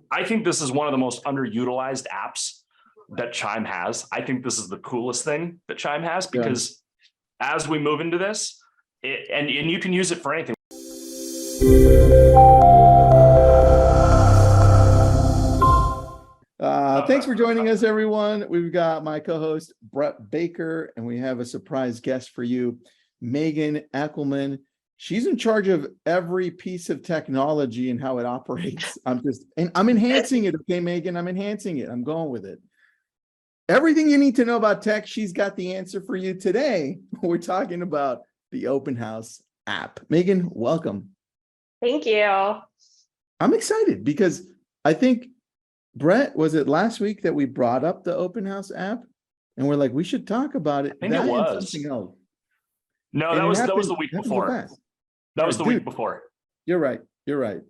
I think this is one of the most underutilized apps that Chime has. I think this is the coolest thing that Chime has because as we move into this, and you can use it for anything. Thanks for joining us, everyone. We've got my co-host, Brett Baker, and we have a surprise guest for you, Megan Eckelman. She's in charge of every piece of technology and how it operates. I'm enhancing it. Okay, Megan, I'm enhancing it. I'm going with it. Everything you need to know about tech, she's got the answer for you today. We're talking about the Open House app. Megan, welcome. Thank you. I'm excited because I think, Brett, was it last week that we brought up the Open House app? And we're like, we should talk about it. I think it was. Something else. No, that was the week before. That was the week before. You're right. You're right.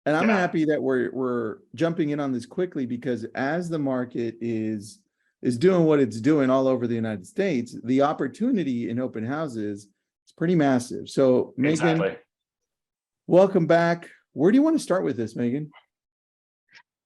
And I'm happy that we're jumping in on this quickly because as the market is doing what it's doing all over the United States, the opportunity in open houses is pretty massive. So Megan, welcome back. Where do you want to start with this, Megan?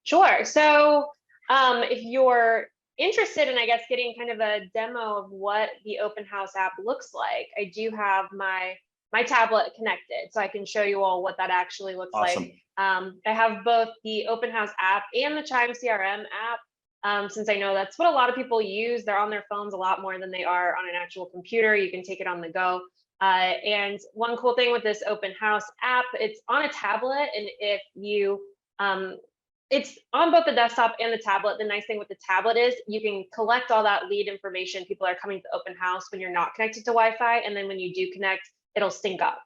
Sure. So if you're interested in, I guess, getting kind of a demo of what the Open House app looks like, I do have my tablet connected, so I can show you all what that actually looks like. I have both the Open House app and the Chime CRM app, since I know that's what a lot of people use. They're on their phones a lot more than they are on an actual computer. You can take it on the go. And one cool thing with this Open House app, it's on a tablet, and if you it's on both the desktop and the tablet. The nice thing with the tablet is you can collect all that lead information. People are coming to the open house when you're not connected to Wi-Fi, and then when you do connect, it'll sync up.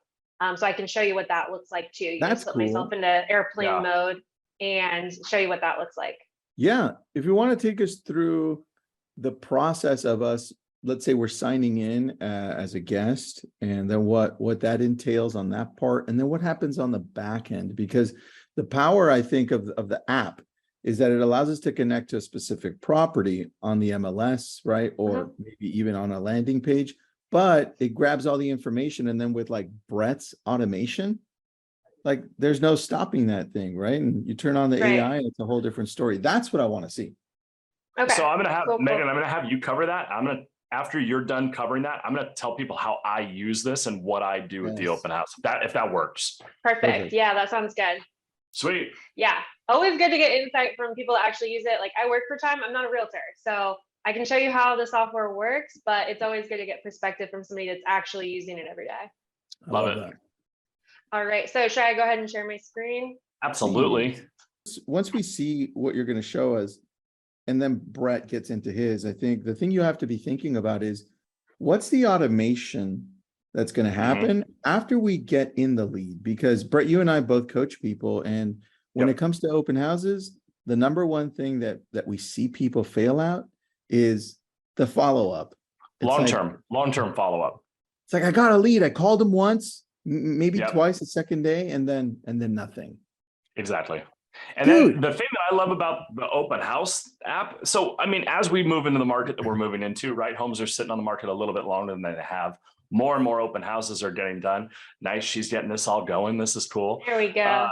So I can show you what that looks like too. You can put myself into airplane mode and show you what that looks like. Yeah, if you want to take us through the process of us, let's say we're signing in as a guest, and then what that entails on that part, and then what happens on the back end, because the power, I think, of the app is that it allows us to connect to a specific property on the MLS, right? Or maybe even on a landing page, but it grabs all the information. And then with like Brett's automation, like there's no stopping that thing, right? And you turn on the AI and it's a whole different story. That's what I want to see. Okay. So I'm going to have, Megan, I'm going to have you cover that. After you're done covering that, I'm going to tell people how I use this and what I do with the open house, if that works. Perfect. Yeah, that sounds good. Sweet. Yeah, always good to get insight from people that actually use it. Like I work for Chime, I'm not a realtor, so I can show you how the software works, but it's always good to get perspective from somebody that's actually using it every day. Love it. All right, so should I go ahead and share my screen? Absolutely. Once we see what you're going to show us, and then Brett gets into his, I think the thing you have to be thinking about is what's the automation that's going to happen after we get in the lead, because Brett, you and I both coach people. And when it comes to open houses, the number one thing that we see people fail out is the follow-up. Long-term follow-up. It's like, I got a lead. I called him once, maybe twice the second day, and then nothing. Exactly. And then the thing that I love about the Open House app, so, I mean, as we move into the market that we're moving into, right? Homes are sitting on the market a little bit longer than they have. More and more open houses are getting done. Nice. She's getting this all going. This is cool. There we go.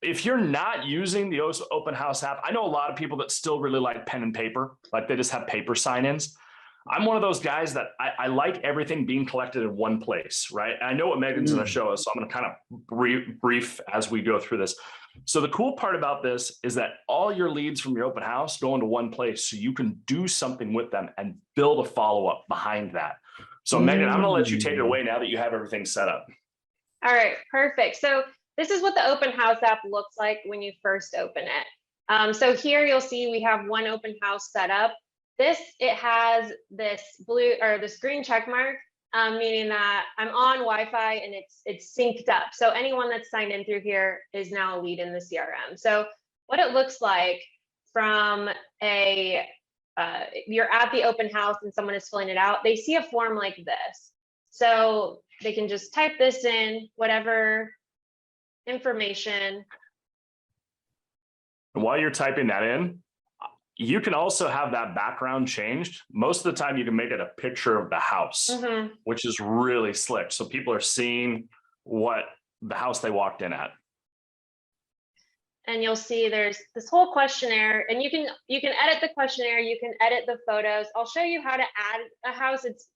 If you're not using the Open House app, I know a lot of people that still really like pen and paper, like they just have paper sign-ins. I'm one of those guys that I like everything being collected in one place, right? And I know what Megan's going to show us, so I'm going to kind of brief as we go through this. So the cool part about this is that all your leads from your open house go into one place, so you can do something with them and build a follow-up behind that. So Megan, I'm going to let you take it away now that you have everything set up. All right, perfect. So this is what the Open House app looks like when you first open it. So here you'll see we have one open house set up. It has this blue or this green check mark, meaning that I'm on Wi-Fi and it's synced up. So anyone that's signed in through here is now a lead in the CRM. So what it looks like from you're at the open house and someone is filling it out, they see a form like this. So they can just type this in, whatever information. And while you're typing that in, you can also have that background changed. Most of the time you can make it a picture of the house, which is really slick. So people are seeing what the house they walked in at. and you'll see there's this whole questionnaire, and you can edit the questionnaire, you can edit the photos. I'll show you how to add a house. It's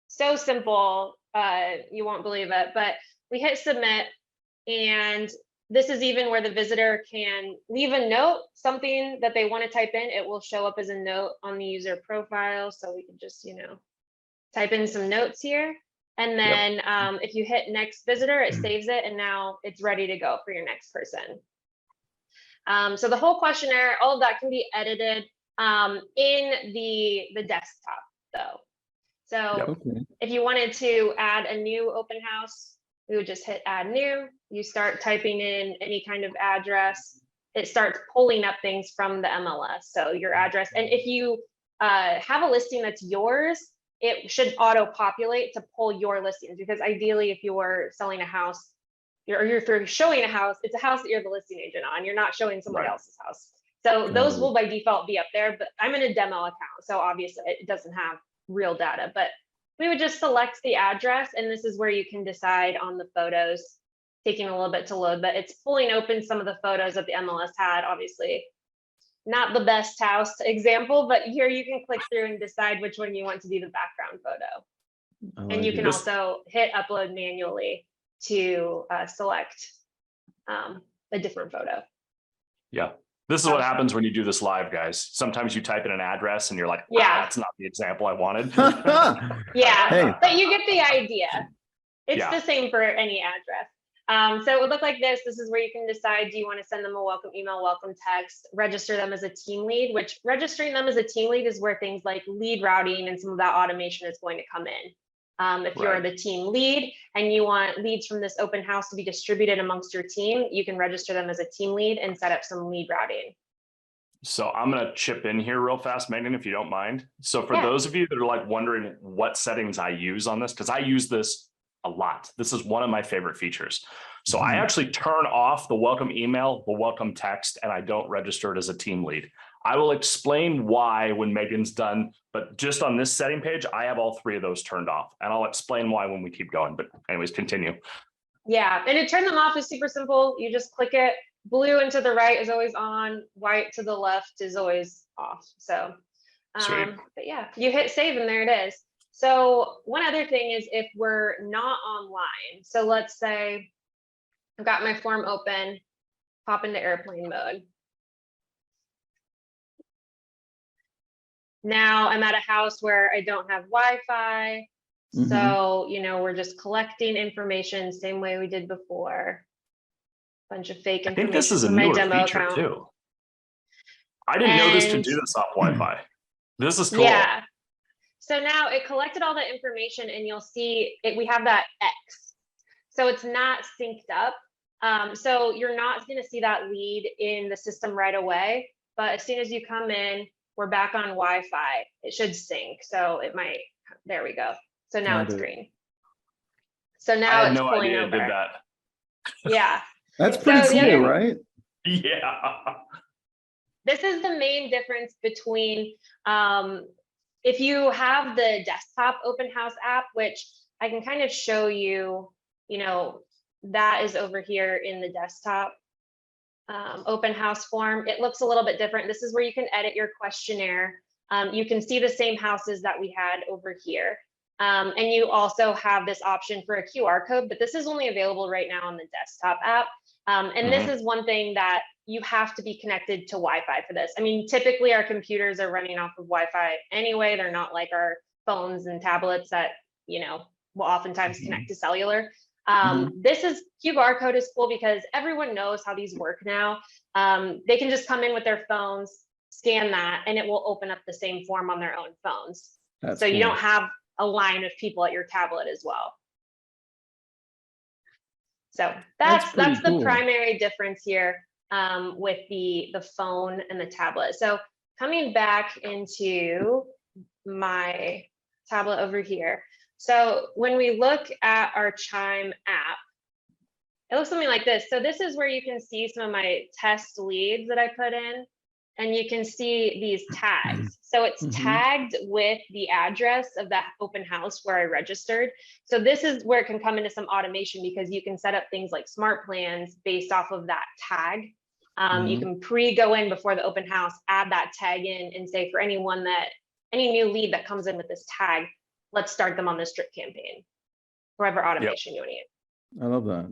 so simple, you won't believe it, but we hit submit, and this is even where the visitor can leave a note, something that they want to type in. It will show up as a note on the user profile. So we can just, type in some notes here. And then if you hit next visitor, it saves it, and now it's ready to go for your next person. So the whole questionnaire, all of that can be edited in the desktop though. So if you wanted to add a new open house, we would just hit add new. You start typing in any kind of address. It starts pulling up things from the MLS. So your address, and if you have a listing that's yours, it should auto populate to pull your listings, because ideally if you're selling a house, or if you're showing a house, it's a house that you're the listing agent on. You're not showing somebody else's house. So those will by default be up there, but I'm in a demo account. So obviously it doesn't have real data, but we would just select the address, and this is where you can decide on the photos, taking a little bit to load, but it's pulling open some of the photos that the MLS had. Obviously not the best house example, but here you can click through and decide which one you want to be the background photo. And you can also hit upload manually to select a different photo. Yeah. This is what happens when you do this live, guys. Sometimes you type in an address and you're like, that's not the example I wanted. But you get the idea. It's the same for any address. So it would look like this. This is where you can decide, do you want to send them a welcome email, welcome text, register them as a team lead, which registering them as a team lead is where things like lead routing and some of that automation is going to come in. If you're the team lead and you want leads from this open house to be distributed amongst your team, you can register them as a team lead and set up some lead routing. So I'm going to chip in here real fast, Megan, if you don't mind. So for those of you that are like wondering what settings I use on this, because I use this a lot. This is one of my favorite features. So I actually turn off the welcome email, the welcome text, and I don't register it as a team lead. I will explain why when Megan's done, but just on this setting page, I have all three of those turned off, and I'll explain why when we keep going. But anyways, continue. Yeah, and to turn them off is super simple. You just click it. Blue and to the right is always on. White to the left is always off. So, but yeah, you hit save and there it is. So one other thing is if we're not online. So let's say I've got my form open, pop into airplane mode. Now I'm at a house where I don't have Wi-Fi. So, we're just collecting information same way we did before. Bunch of fake information. I think this is a newer feature too. I didn't know this could do this off Wi-Fi. This is cool. Yeah. So now it collected all that information, and you'll see we have that X. So it's not synced up. So you're not going to see that lead in the system right away. But as soon as you come in, we're back on Wi-Fi. It should sync. So it might. There we go. So now it's green. So now it's pulling over. I did that. Yeah. That's pretty cool, right? Yeah. This is the main difference between if you have the desktop open house app, which I can kind of show you, that is over here in the desktop open house form. It looks a little bit different. This is where you can edit your questionnaire. You can see the same houses that we had over here. And you also have this option for a QR code, but this is only available right now on the desktop app. And this is one thing that you have to be connected to Wi-Fi for this. I mean, typically our computers are running off of Wi-Fi anyway. They're not like our phones and tablets that, will oftentimes connect to cellular. This is QR code is cool because everyone knows how these work now. They can just come in with their phones, scan that, and it will open up the same form on their own phones. That's so cool. You don't have a line of people at your tablet as well. So that's the primary difference here with the phone and the tablet. So coming back into my tablet over here. So when we look at our Chime app, it looks something like this. So this is where you can see some of my test leads that I put in, and you can see these tags. So it's tagged with the address of that open house where I registered. So this is where it can come into some automation because you can set up things like smart plans based off of that tag. You can go in before the open house, add that tag in and say for any new lead that comes in with this tag, let's start them on this drip campaign, whatever automation you need. I love that.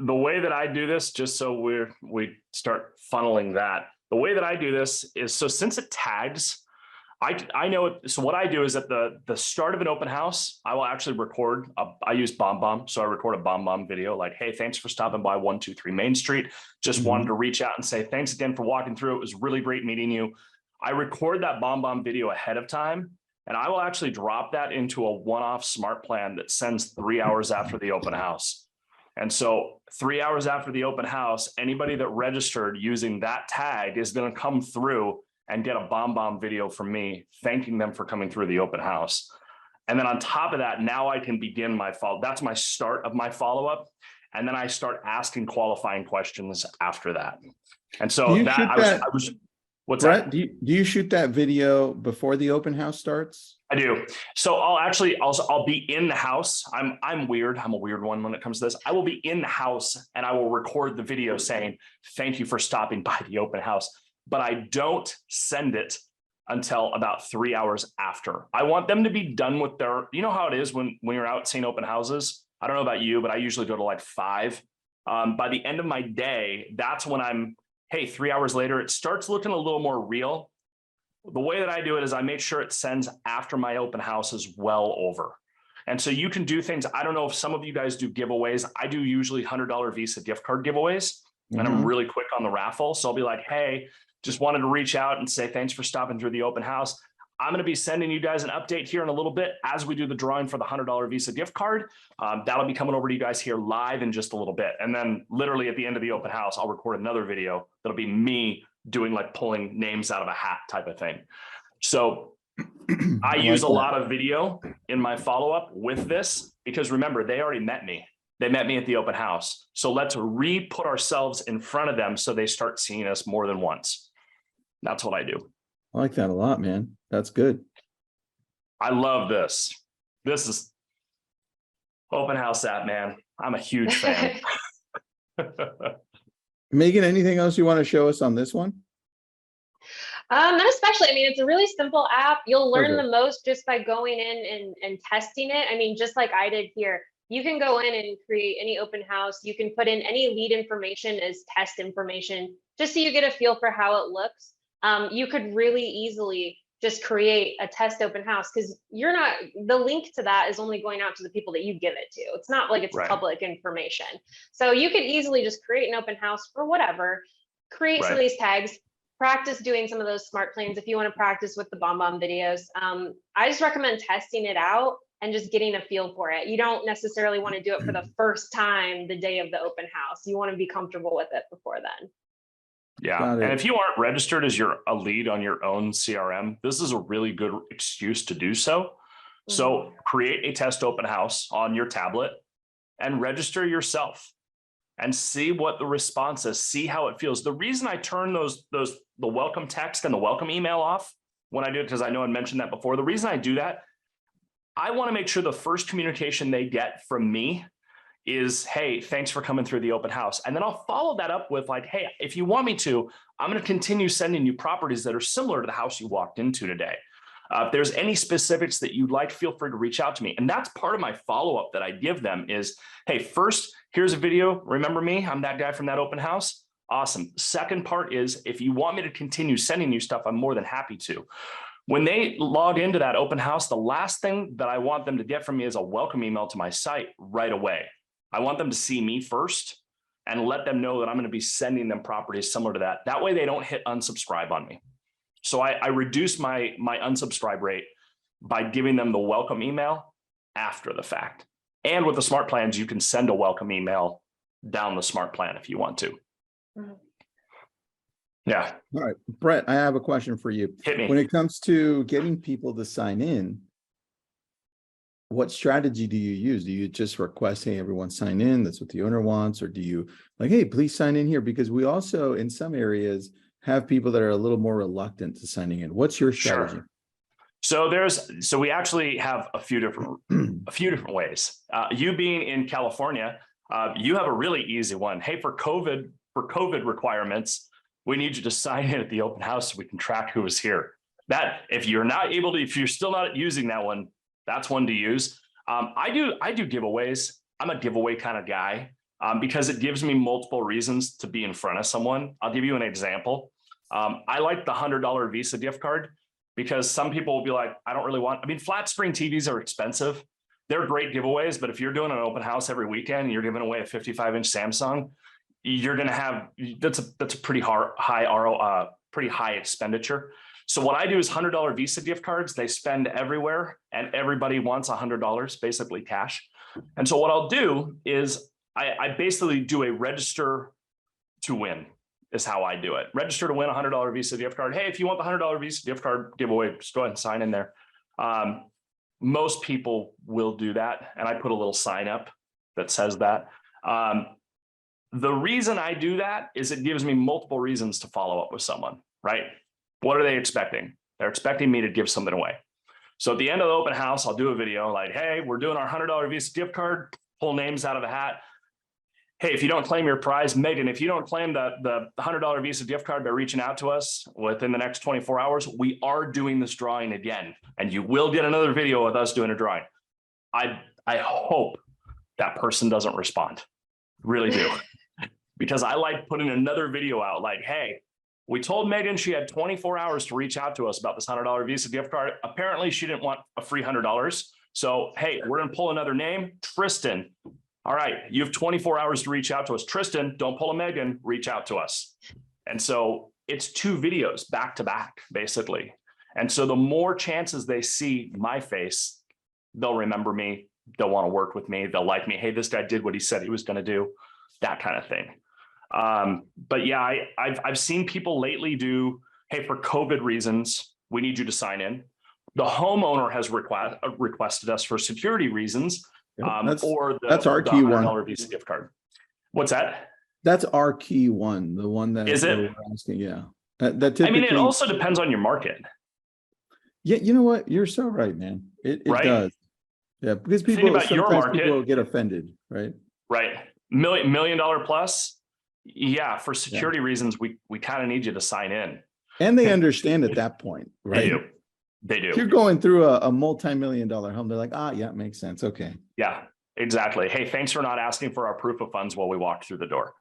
The way that I do this, just so we start funneling that, the way that I do this is, so since it tags, I know it. So what I do is at the start of an open house, I will actually record. I use BombBomb, so I record a BombBomb video like, "Hey, thanks for stopping by 123 Main Street. Just wanted to reach out and say thanks again for walking through. It was really great meeting you." I record that BombBomb video ahead of time, and I will actually drop that into a one-off smart plan that sends 3 hours after the open house. And so 3 hours after the open house, anybody that registered using that tag is going to come through and get a BombBomb video from me, thanking them for coming through the open house. And then on top of that, now I can begin my follow. That's my start of my follow-up. And then I start asking qualifying questions after that. And so what's Brett, that? do you shoot that video before the open house starts? I do. So I'll be in the house. I'm weird. I'm a weird one when it comes to this. I will be in the house and I will record the video saying, "Thank you for stopping by the open house." But I don't send it until about 3 hours after. I want them to be done with you know how it is when you're out seeing open houses. I don't know about you, but I usually go to like 5. By the end of my day, that's when hey, 3 hours later, it starts looking a little more real. The way that I do it is I make sure it sends after my open house is well over. And so you can do things. I don't know if some of you guys do giveaways. I do usually $100 Visa gift card giveaways, and I'm really quick on the raffle. So I'll be like, "Hey, just wanted to reach out and say thanks for stopping through the open house. I'm going to be sending you guys an update here in a little bit as we do the drawing for the $100 Visa gift card. That'll be coming over to you guys here live in just a little bit." And then literally at the end of the open house, I'll record another video that'll be me doing like pulling names out of a hat type of thing. So I use a lot of video in my follow-up with this because remember, they already met me. They met me at the open house. So let's re-put ourselves in front of them so they start seeing us more than once. That's what I do. I like that a lot, man. That's good. I love this. This is open house app, man. I'm a huge fan. Megan, anything else you want to show us on this one? Not especially. I mean, it's a really simple app. You'll learn the most just by going in and testing it. I mean, just like I did here, you can go in and create any open house. You can put in any lead information as test information, just so you get a feel for how it looks. You could really easily just create a test open house because the link to that is only going out to the people that you give it to. It's not like it's public information. So you could easily just create an open house for whatever, create some of these tags, practice doing some of those smart plans if you want to practice with the BombBomb videos. I just recommend testing it out and just getting a feel for it. You don't necessarily want to do it for the first time the day of the open house. You want to be comfortable with it before then. Yeah. And if you aren't registered as a lead on your own CRM, this is a really good excuse to do so. So create a test open house on your tablet and register yourself and see what the response is, see how it feels. The reason I turn the welcome text and the welcome email off when I do it, because I know I mentioned that before, the reason I do that, I want to make sure the first communication they get from me is, "Hey, thanks for coming through the open house." And then I'll follow that up with like, "Hey, if you want me to, I'm going to continue sending you properties that are similar to the house you walked into today. If there's any specifics that you'd like, feel free to reach out to me." And that's part of my follow-up that I give them is, "Hey, first, here's a video. Remember me? I'm that guy from that open house. Awesome. Second part is, if you want me to continue sending you stuff, I'm more than happy to." When they log into that open house, the last thing that I want them to get from me is a welcome email to my site right away. I want them to see me first and let them know that I'm going to be sending them properties similar to that. That way they don't hit unsubscribe on me. So I reduce my unsubscribe rate by giving them the welcome email after the fact. And with the smart plans, you can send a welcome email down the smart plan if you want to. Yeah. All right, Brett, I have a question for you. Hit me. When it comes to getting people to sign in, what strategy do you use? Do you just request, "Hey, everyone sign in, that's what the owner wants," or do you like, "Hey, please sign in here"? Because we also, in some areas, have people that are a little more reluctant to signing in. What's your strategy? Sure. So we actually have a few different ways. You being in California, you have a really easy one. Hey, for COVID, for COVID requirements, we need you to sign in at the open house so we can track who is here. That if you're still not using that one, that's one to use. I do giveaways. I'm a giveaway kind of guy because it gives me multiple reasons to be in front of someone. I'll give you an example. I like the $100 Visa gift card because some people will be like, I don't really want, I mean, flat screen TVs are expensive. They're great giveaways, but if you're doing an open house every weekend and you're giving away a 55-inch Samsung, you're going to have, that's a pretty high pretty high expenditure. So what I do is $100 Visa gift cards. They spend everywhere and everybody wants $100, basically cash. And so what I'll do is I basically do a register to win is how I do it. Register to win a $100 Visa gift card. Hey, if you want the $100 Visa gift card giveaway, just go ahead and sign in there. Most people will do that. And I put a little sign up that says that. The reason I do that is it gives me multiple reasons to follow up with someone, right? What are they expecting? They're expecting me to give something away. So at the end of the open house, I'll do a video like, hey, we're doing our $100 Visa gift card, pull names out of the hat. Hey, if you don't claim your prize, Megan, if you don't claim the $100 Visa gift card by reaching out to us within the next 24 hours, we are doing this drawing again. And you will get another video with us doing a drawing. I hope that person doesn't respond. Really do. Because I like putting another video out like, hey, we told Megan she had 24 hours to reach out to us about this $100 Visa gift card. Apparently she didn't want a free $100. So, hey, we're going to pull another name, Tristan. All right, you have 24 hours to reach out to us. Tristan, don't pull a Megan, reach out to us. And so it's 2 videos back to back, basically. And so the more chances they see my face, they'll remember me. They'll want to work with me. They'll like me. Hey, this guy did what he said he was going to do, that kind of thing. But yeah, I've seen people lately do, hey, for COVID reasons, we need you to sign in. The homeowner has requested us for security reasons. That's our key one. Visa gift card. What's that? That's our key one. The one that is it? We're asking, yeah. That I mean, it also depends on your market. Yeah, you know what? You're so right, man. It right? Does. Yeah, because people people get offended, right? Right. $1 million plus. Yeah, for security reasons, we kind of need you to sign in. And they understand at that point, right? They do. If you're going through a multi-million-dollar home, they're like, yeah, it makes sense. Okay. Yeah, exactly. Hey, thanks for not asking for our proof of funds while we walked through the door.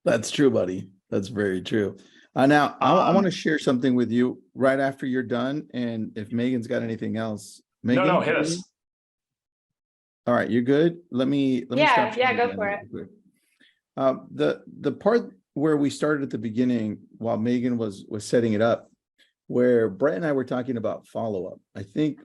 That's true, buddy. That's very true. Now, I want to share something with you right after you're done. And if Megan's got anything else. Megan, no, hit us. All right, you're good. Let me yeah, go for it. The part where we started at the beginning while Megan was setting it up, where Brett and I were talking about follow-up. I think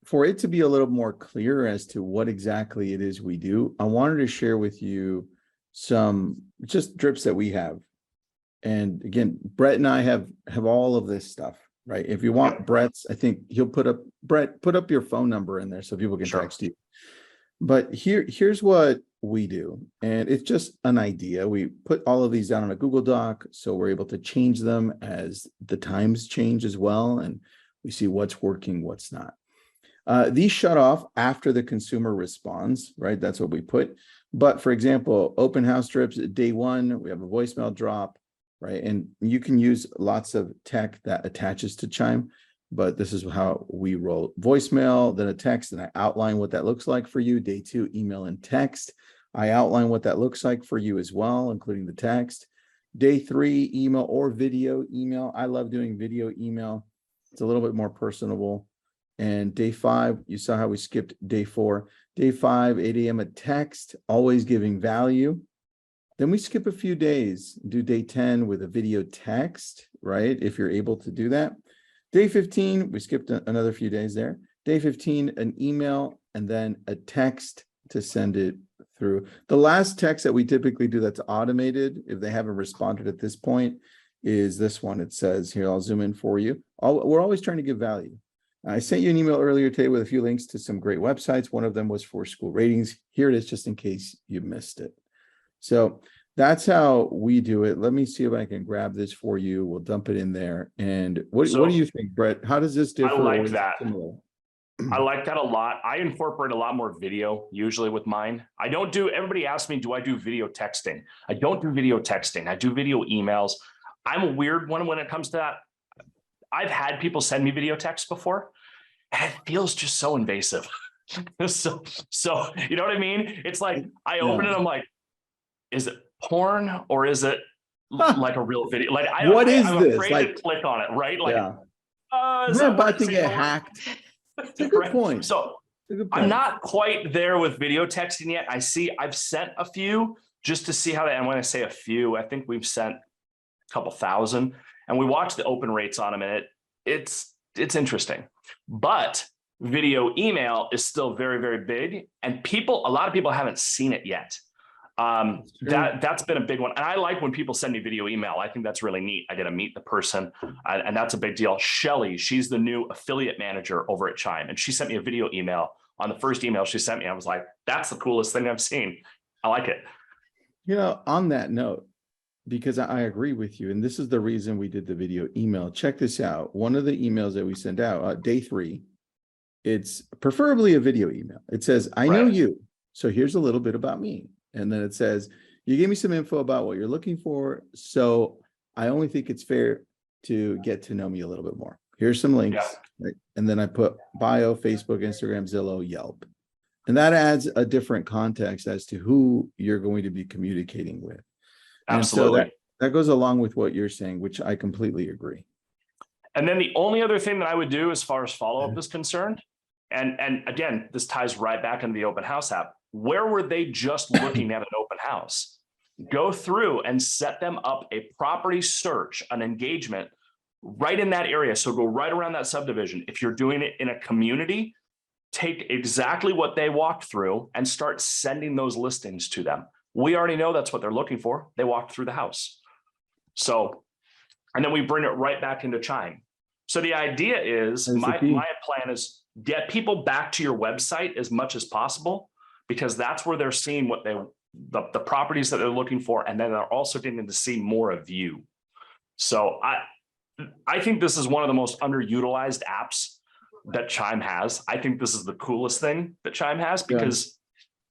for it to be a little more clear as to what exactly it is we do, I wanted to share with you some just drips that we have. And again, Brett and I have all of this stuff, right? If you want Brett's, I think he'll put up your phone number in there so people can text you. But here's what we do. And it's just an idea. We put all of these down on a Google Doc, so we're able to change them as the times change as well. And we see what's working, what's not. These shut off after the consumer responds, right? That's what we put. But for example, open house trips, day 1, we have a voicemail drop, right? And you can use lots of tech that attaches to Chime, but this is how we roll: voicemail, then a text, and I outline what that looks like for you. Day 2, email and text. I outline what that looks like for you as well, including the text. Day 3, email or video email. I love doing video email. It's a little bit more personable. And day 5, you saw how we skipped day 4. Day 5, 8 a.m. a text, always giving value. Then we skip a few days, do day 10 with a video text, right? If you're able to do that. Day 15, we skipped another few days there. Day 15, an email, and then a text to send it through. The last text that we typically do that's automated, if they haven't responded at this point, is this one. It says, here, I'll zoom in for you. We're always trying to give value. I sent you an email earlier today with a few links to some great websites. One of them was for school ratings. Here it is, just in case you missed it. So that's how we do it. Let me see if I can grab this for you. We'll dump it in there. And what do you think, Brett? How does this differ? I like that. Similar? I like that a lot. I incorporate a lot more video usually with mine. I don't do, everybody asks me, do I do video texting? I don't do video texting. I do video emails. I'm a weird one when it comes to that. I've had people send me video texts before, and it feels just so invasive. so, you know what I mean? It's like, I open it, I'm like, is it porn or is it like a real video? Like, I'm this? afraid Like, to click on it, right? Like, is we're that what about to it's get saying? hacked. It's a good point. So I'm not quite there with video texting yet. I've sent a few just to see how and when I say a few, I think we've sent a couple thousand, and we watch the open rates on them, and it's interesting. But video email is still very, very big, and a lot of people haven't seen it yet. That's been a big one. And I like when people send me video email. I think that's really neat. I get to meet the person, and that's a big deal. Shelly, she's the new affiliate manager over at Chime, and she sent me a video email. On the first email she sent me, I was like, that's the coolest thing I've seen. I like it. You know, on that note, because I agree with you, and this is the reason we did the video email. Check this out. One of the emails that we sent out, day 3, it's preferably a video email. It says, I know you, so here's a little bit about me. And then it says, you gave me some info about what you're looking for, so I only think it's fair to get to know me a little bit more. Here's some links. Right? And then I put bio, Facebook, Instagram, Zillow, Yelp. And that adds a different context as to who you're going to be communicating with. Absolutely. And so that goes along with what you're saying, which I completely agree. And then the only other thing that I would do as far as follow-up is concerned, and again, this ties right back into the open house app. Where were they just looking at an open house? Go through and set them up a property search, an engagement right in that area. So go right around that subdivision. If you're doing it in a community, take exactly what they walked through and start sending those listings to them. We already know that's what they're looking for. They walked through the house. So, and then we bring it right back into Chime. So the idea is, my plan is get people back to your website as much as possible, because that's where they're seeing what the properties that they're looking for. And then they're also getting to see more of you. So I think this is one of the most underutilized apps that Chime has. I think this is the coolest thing that Chime has, because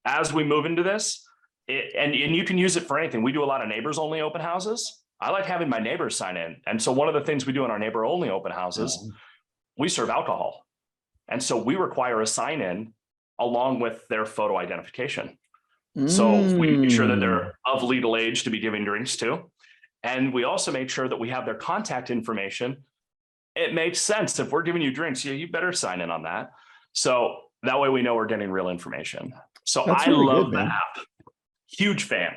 as we move into this, and you can use it for anything. We do a lot of neighbors only open houses. I like having my neighbors sign in. And so one of the things we do in our neighbor only open houses, we serve alcohol. And so we require a sign in along with their photo identification. So we make sure that they're of legal age to be giving drinks to. And we also make sure that we have their contact information. It makes sense. If we're giving you drinks, you better sign in on that. So that way we know we're getting real information. So I love the app. Huge fan.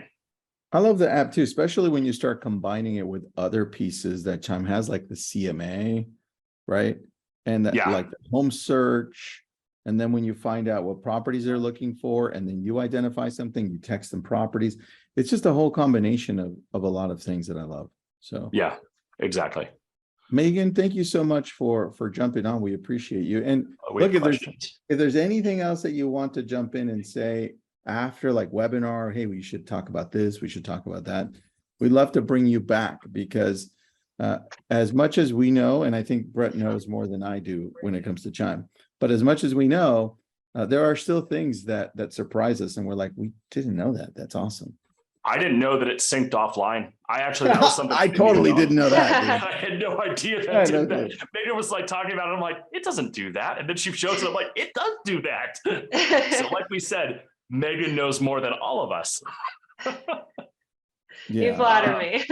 I love the app too, especially when you start combining it with other pieces that Chime has, like the CMA, right? And that, like the home search. And then when you find out what properties they're looking for, and then you identify something, you text them properties. It's just a whole combination of a lot of things that I love. So yeah, exactly. Megan, thank you so much for jumping on. We appreciate you. And look, if there's anything else that you want to jump in and say after, like webinar, hey, we should talk about this, we should talk about that, we'd love to bring you back, because as much as we know, and I think Brett knows more than I do when it comes to Chime, but as much as we know, there are still things that surprise us, and we're like, we didn't know that. That's awesome. I didn't know that it synced offline. That was something I totally didn't know that. I had no idea that did that. Megan was like talking about it. I'm like, it doesn't do that. And then she shows it. I'm like, it does do that. So like we said, Megan knows more than all of us. You flatter me.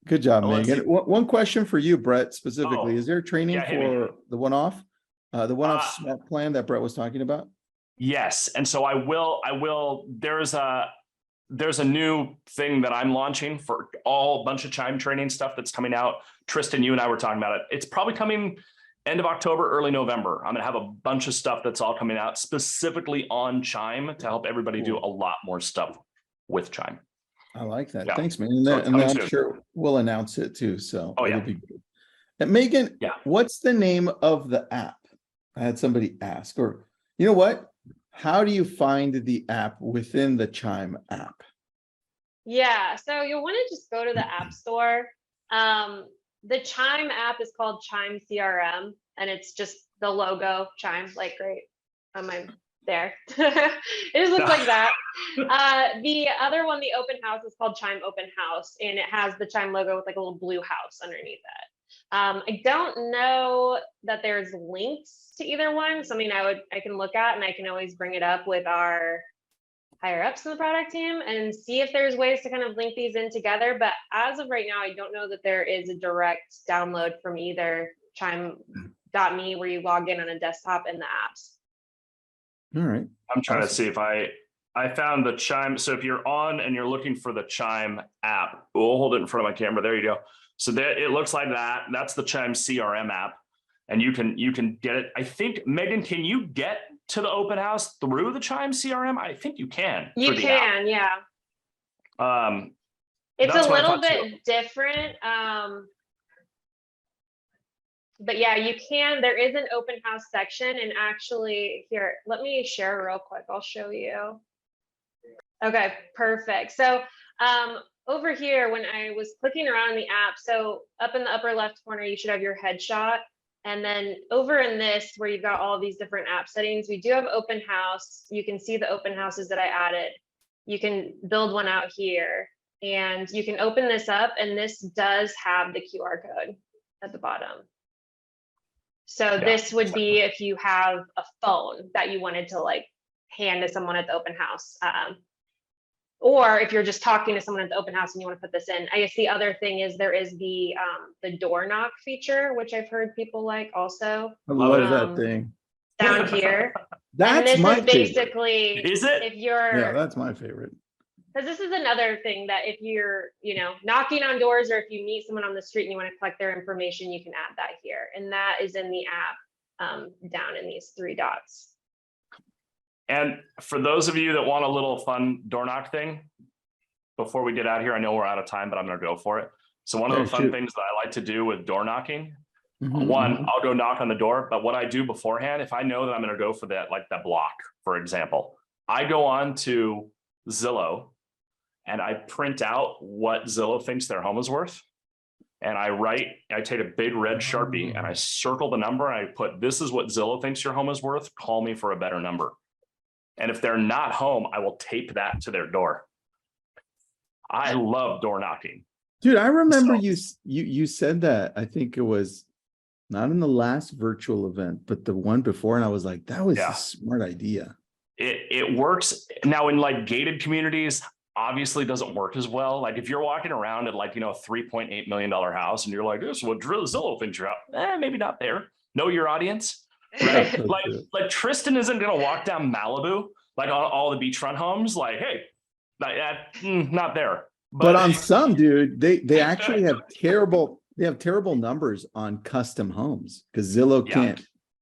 Good job, Megan. One question for you, Brett, specifically. Is there training for the one-off smart plan that Brett was talking about? Yes. And so I will, there's a new thing that I'm launching for a bunch of Chime training stuff that's coming out. Tristan, you and I were talking about it. It's probably coming end of October, early November. I'm going to have a bunch of stuff that's all coming out specifically on Chime to help everybody do a lot more stuff with Chime. I like that. Thanks, man. And I'm sure we'll announce it too. So it'll be good. And Megan, what's the name of the app? I had somebody ask, or you know what? How do you find the app within the Chime app? Yeah, so you'll want to just go to the App Store. The Chime app is called Chime CRM, and it's just the logo Chime, like right on my there. It just looks like that. The other one, the open house, is called Chime Open House, and it has the Chime logo with like a little blue house underneath it. I don't know that there's links to either one. Something I can look at, and I can always bring it up with our higher ups in the product team and see if there's ways to kind of link these in together. But as of right now, I don't know that there is a direct download from either Chime.me where you log in on a desktop in the apps. All right. I'm trying to see if I found the Chime. So if you're on and you're looking for the Chime app, we'll hold it in front of my camera. There you go. So there, it looks like that. That's the Chime CRM app, and you can get it. I think, Megan, can you get to the open house through the Chime CRM? I think you can. You can, yeah. It's a little bit different. But yeah, you can. There is an open house section, and actually here, let me share real quick. I'll show you. Okay, perfect. So over here, when I was clicking around in the app, so up in the upper left corner, you should have your headshot. And then over in this, where you've got all these different app settings, we do have open house. You can see the open houses that I added. You can build one out here, and you can open this up, and this does have the QR code at the bottom. So yeah, this would be if you have a phone that you wanted to like hand to someone at the open house. Or if you're just talking to someone at the open house and you want to put this in. I guess the other thing is there is the door knock feature, which I've heard people like also. I love that thing. Down here. That's my favorite. Basically, is it? If you're, yeah, that's my favorite. Because this is another thing that if you're, knocking on doors, or if you meet someone on the street and you want to collect their information, you can add that here. And that is in the app down in these 3 dots. And for those of you that want a little fun door knock thing, before we get out of here, I know we're out of time, but I'm going to go for it. So one of the fun things that I like to do with door knocking, one, I'll go knock on the door, but what I do beforehand, if I know that I'm going to go for that, like that block, for example, I go on to Zillow and I print out what Zillow thinks their home is worth. And I take a big red Sharpie and I circle the number and I put, this is what Zillow thinks your home is worth. Call me for a better number. And if they're not home, I will tape that to their door. I love door knocking. Dude, I remember you said that. I think it was not in the last virtual event, but the one before. And I was like, that was a smart idea. It works. Now in like gated communities, obviously doesn't work as well. Like if you're walking around at like, $3.8 million house and you're like, this is what Zillow thinks you're out. Maybe not there. Know your audience. Right? like Tristan isn't going to walk down Malibu, like on all the beachfront homes. Like, hey, not there. But on some, dude, they actually have terrible numbers on custom homes because Zillow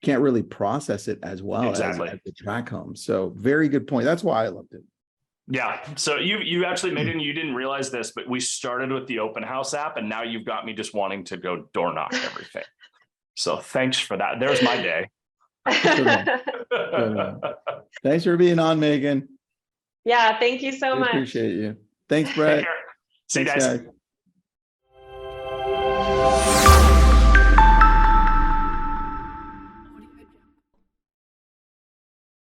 can't really process it as well as the track homes. So very good point. That's why I loved it. Yeah. So you actually made it, you didn't realize this, but we started with the open house app and now you've got me just wanting to go door knock everything. So thanks for that. There's my day. Good one. Thanks for being on, Megan. Yeah, thank you so much. Appreciate you. Thanks, Brett. See you guys.